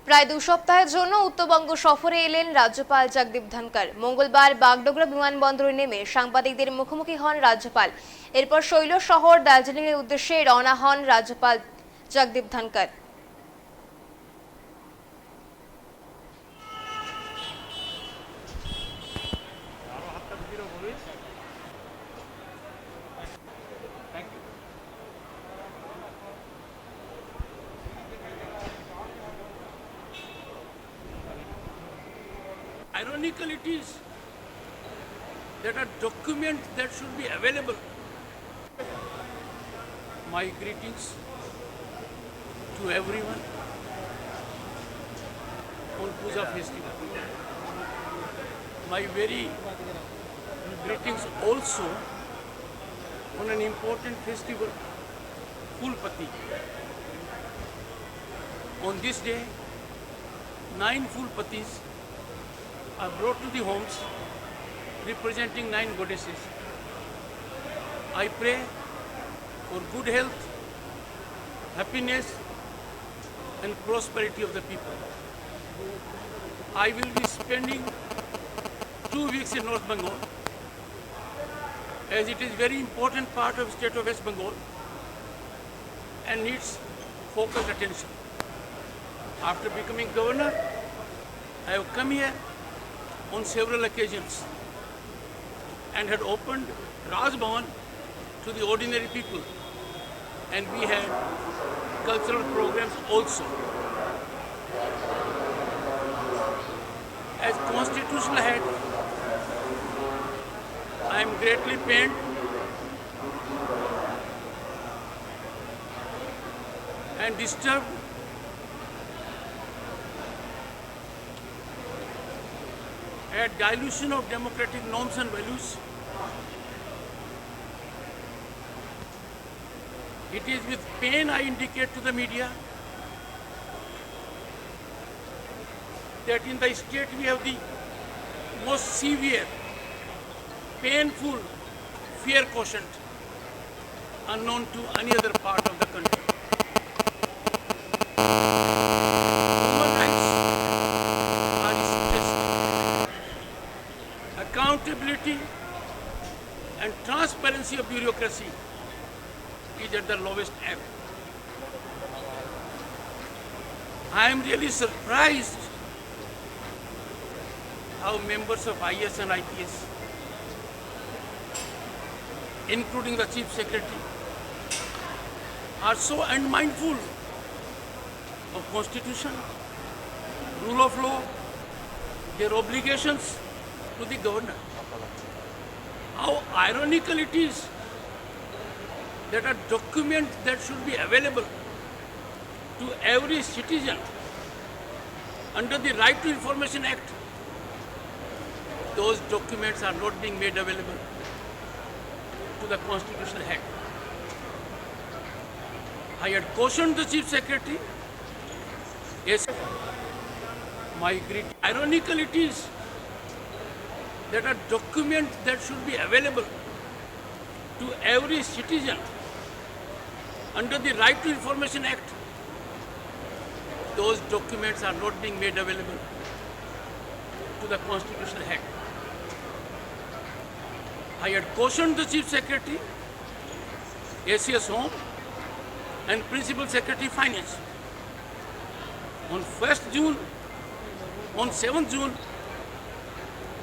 প্রায় 2 সপ্তাহের জন্য উত্তরবঙ্গ সফরে এলেন রাজ্যপাল জগদীপ ধনকর। মঙ্গলবার বাগডোগরা বিমানবন্দরে নেমে সাংবাদিকদের মুখোমুখি হন রাজ্যপাল। এরপর শৈল শহর দার্জিলিং এর উদ্দেশ্যে রওনা হন রাজ্যপাল Jagdeep Dhankhar. Ironical it is that a document that should be available. My greetings to everyone on Puja festival. My very greetings also on an important festival, Phulpati. On this day, 9 Phulpatis are brought to the homes representing 9 goddesses. I pray for good health, happiness and prosperity of the people. I will be spending 2 weeks in North Bengal, as it is very important part of state of West Bengal and needs focused attention. After becoming governor, I have come here on several occasions and had opened Raj Bhavan to the ordinary people, and we had cultural programs also. As constitutional head, I am greatly pained and disturbed at dilution of democratic norms and values. It is with pain I indicate to the media that in the state we have the most severe, painful fear quotient unknown to any other part of the country. Human rights are stressed. Accountability and transparency of bureaucracy is at the lowest ebb. I am really surprised how members of IS and IPS, including the Chief Secretary, are so unmindful of Constitution, rule of law, their obligations to the governor. How ironical it is that a document that should be available to every citizen under the Right to Information Act, those documents are not being made available to the constitutional head. I had cautioned the Chief Secretary, yes, my great ironical it is that a document that should be available to every citizen under the Right to Information Act, those documents are not being made available to the constitutional head. I had cautioned the Chief Secretary, ACS Home and Principal Secretary Finance. On 1st June, on 7th June,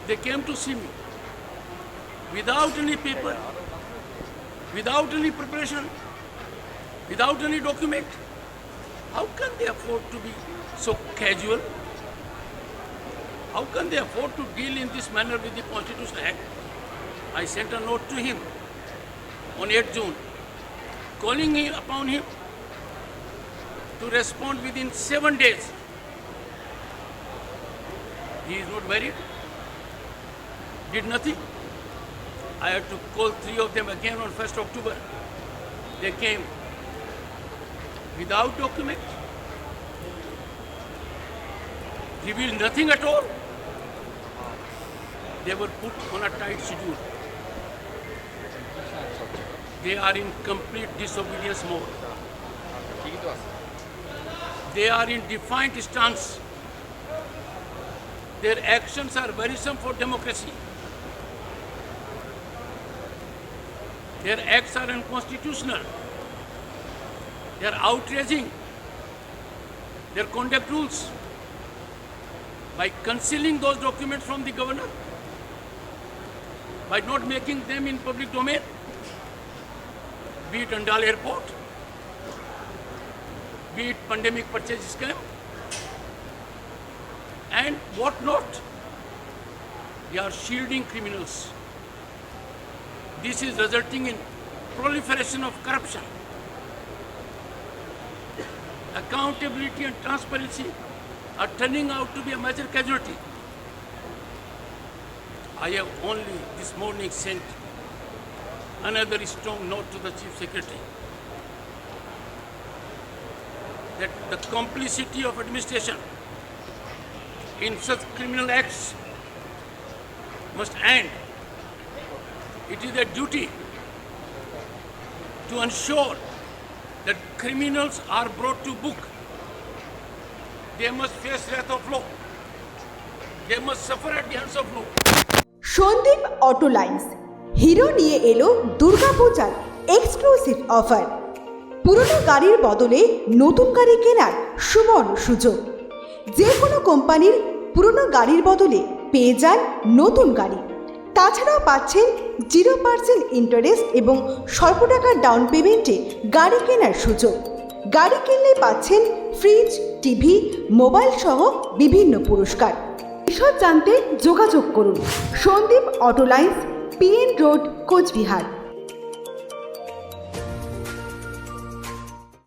they came to see me without any paper, without any preparation, without any document. How can they afford to be so casual? How can they afford to deal in this manner with the Constitutional Act? I sent a note to him on 8th June, calling upon him to respond within 7 days. He is not married, did nothing. I had to call 3 of them again on 1st October. They came without document, revealed nothing at all. They were put on a tight schedule. They are in complete disobedience mode. They are in defiant stance. Their actions are worrisome for democracy. Their acts are unconstitutional. They are outraging their conduct rules by concealing those documents from the governor, by not making them in public domain, be it Andal Airport, be it pandemic purchase scam, and what not. They are shielding criminals. This is resulting in proliferation of corruption. Accountability and transparency are turning out to be a major casualty. I have only this morning sent another strong note to the Chief Secretary that the complicity of administration in such criminal acts must end. It is their duty to ensure that criminals are brought to book. They must face wrath of law. They must suffer at the hands of law. Sandip auto lines Hero নিয়ে এলো দুর্গাপূজার exclusive offer. পুরনো গাড়ির বদলে নতুন গাড়ি কেনার সুবর্ণ সুযোগ। যে কোনো কোম্পানির পুরনো গাড়ির বদলে পেয়ে যান নতুন গাড়ি। তাছাড়াও পাচ্ছেন 0% ইন্টারেস্ট এবং স্বল্প টাকার ডাউন পেমেন্টে গাড়ি কেনার সুযোগ। গাড়ি কিনলে পাচ্ছেন ফ্রিজ, টিভি, মোবাইল সহ বিভিন্ন পুরস্কার। বিশদ জানতে যোগাযোগ করুন Sandip auto lines, PN road, Cooch Behar.